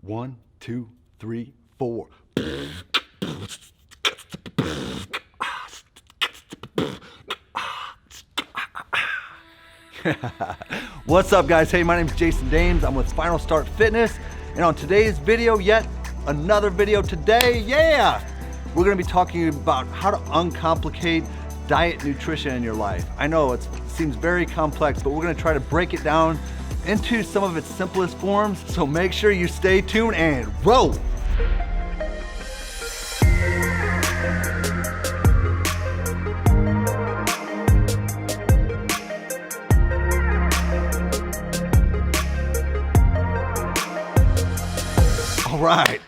1, 2, 3, 4. What's up, guys? Hey, my name is Jason Dames. I'm with Final Start Fitness, and on today's video, yet another video today, we're going to be talking about how to uncomplicate diet nutrition in your life. I know it seems very complex, but we're going to try to break it down into some of its simplest forms, so make sure you stay tuned and roll. All right,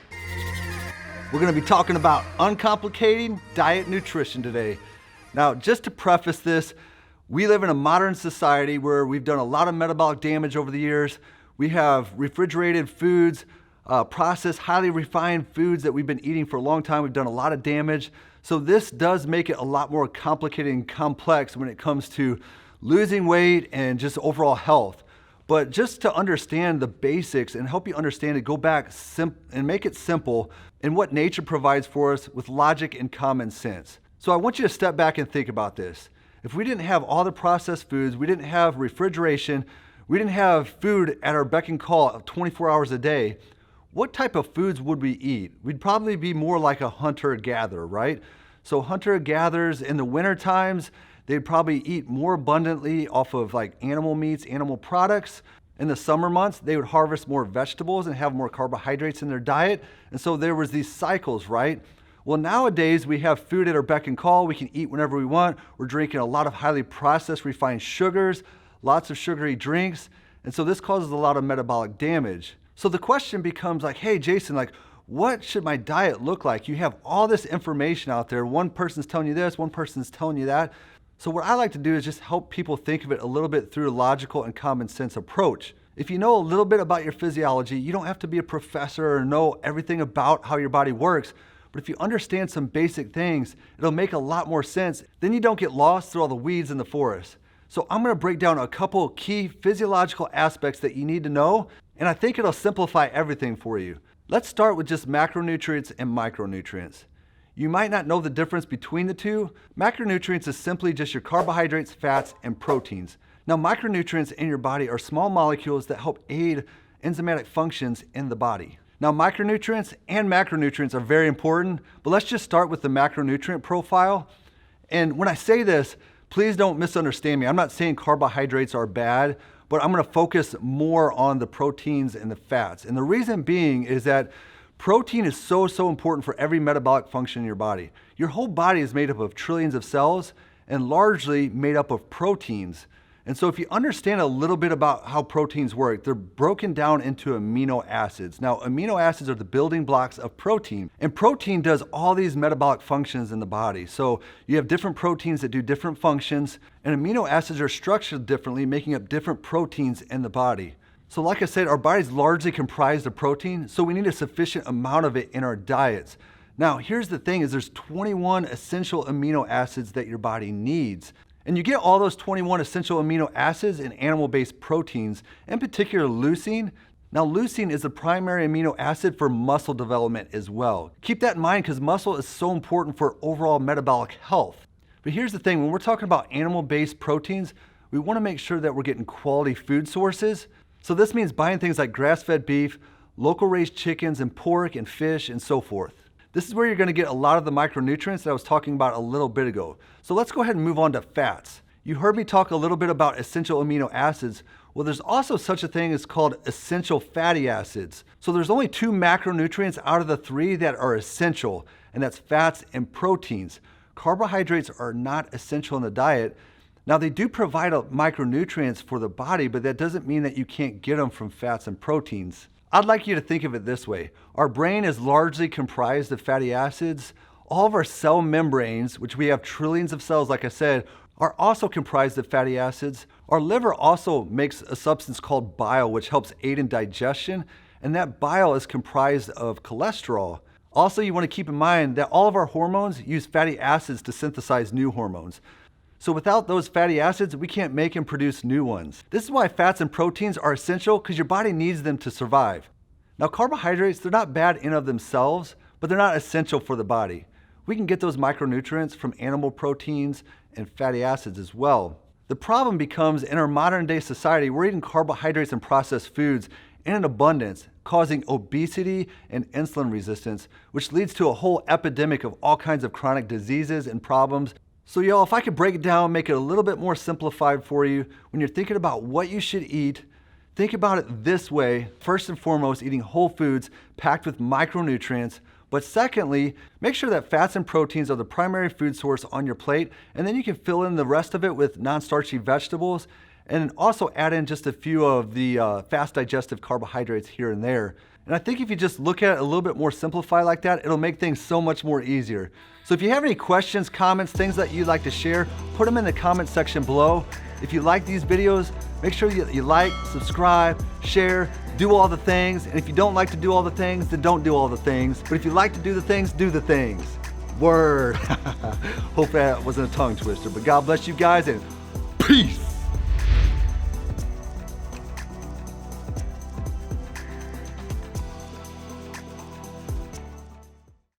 we're going to be talking about uncomplicating diet nutrition today. Now, just to preface this, we live in a modern society where we've done a lot of metabolic damage over the years. We have refrigerated foods, processed, highly refined foods that we've been eating for a long time. We've done a lot of damage. So this does make it a lot more complicated and complex when it comes to losing weight and just overall health. But just to understand the basics and help you understand it, go back and make it simple in what nature provides for us with logic and common sense. So I want you to step back and think about this. If we didn't have all the processed foods, we didn't have refrigeration, we didn't have food at our beck and call 24 hours a day, what type of foods would we eat? We'd probably be more like a hunter-gatherer, right? So hunter-gatherers in the winter times, they'd probably eat more abundantly off of like animal meats, animal products. In the summer months, they would harvest more vegetables and have more carbohydrates in their diet. And so there was these cycles, right? Well, nowadays we have food at our beck and call. We can eat whenever we want. We're drinking a lot of highly processed, refined sugars, lots of sugary drinks. And so this causes a lot of metabolic damage. So the question becomes like, hey, Jason, like, what should my diet look like? You have all this information out there. One person's telling you this, one person's telling you that. So what I like to do is just help people think of it a little bit through a logical and common sense approach. If you know a little bit about your physiology, you don't have to be a professor or know everything about how your body works. But if you understand some basic things, it'll make a lot more sense. Then you don't get lost through all the weeds in the forest. So I'm going to break down a couple key physiological aspects that you need to know, and I think it'll simplify everything for you. Let's start with just macronutrients and micronutrients. You might not know the difference between the two. Macronutrients is simply just your carbohydrates, fats, and proteins. Now, micronutrients in your body are small molecules that help aid enzymatic functions in the body. Now, micronutrients and macronutrients are very important, but let's just start with the macronutrient profile. And when I say this, please don't misunderstand me. I'm not saying carbohydrates are bad, but I'm going to focus more on the proteins and the fats. And the reason being is that protein is so important for every metabolic function in your body. Your whole body is made up of trillions of cells and largely made up of proteins. And so if you understand a little bit about how proteins work, they're broken down into amino acids. Now, amino acids are the building blocks of protein, and protein does all these metabolic functions in the body. So you have different proteins that do different functions, and amino acids are structured differently, making up different proteins in the body. So like I said, our body's largely comprised of protein, so we need a sufficient amount of it in our diets. Now, here's the thing is there's 21 essential amino acids that your body needs. And you get all those 21 essential amino acids in animal-based proteins, in particular leucine. Now, leucine is the primary amino acid for muscle development as well. Keep that in mind because muscle is so important for overall metabolic health. But here's the thing, when we're talking about animal-based proteins, we want to make sure that we're getting quality food sources. So this means buying things like grass-fed beef, local raised chickens and pork and fish and so forth. This is where you're going to get a lot of the micronutrients that I was talking about a little bit ago. So let's go ahead and move on to fats. You heard me talk a little bit about essential amino acids. Well, there's also such a thing as called essential fatty acids. So there's only 2 macronutrients out of the 3 that are essential, and that's fats and proteins. Carbohydrates are not essential in the diet. Now, they do provide micronutrients for the body, but that doesn't mean that you can't get them from fats and proteins. I'd like you to think of it this way. Our brain is largely comprised of fatty acids. All of our cell membranes, which we have trillions of cells, like I said, are also comprised of fatty acids. Our liver also makes a substance called bile, which helps aid in digestion, and that bile is comprised of cholesterol. Also, you want to keep in mind that all of our hormones use fatty acids to synthesize new hormones. So without those fatty acids, we can't make and produce new ones. This is why fats and proteins are essential because your body needs them to survive. Now, carbohydrates, they're not bad in of themselves, but they're not essential for the body. We can get those micronutrients from animal proteins and fatty acids as well. The problem becomes in our modern day society, we're eating carbohydrates and processed foods in an abundance, causing obesity and insulin resistance, which leads to a whole epidemic of all kinds of chronic diseases and problems. So y'all, if I could break it down, make it a little bit more simplified for you, when you're thinking about what you should eat, think about it this way. First and foremost, eating whole foods packed with micronutrients. But secondly, make sure that fats and proteins are the primary food source on your plate, and then you can fill in the rest of it with non-starchy vegetables, and also add in just a few of the fast digestive carbohydrates here and there. And I think if you just look at it a little bit more simplified like that, it'll make things so much more easier. So if you have any questions, comments, things that you'd like to share, put them in the comment section below. If you like these videos, make sure you like, subscribe, share, do all the things. And if you don't like to do all the things, then don't do all the things. But if you like to do the things, do the things. Word. Hope that wasn't a tongue twister, but God bless you guys and peace.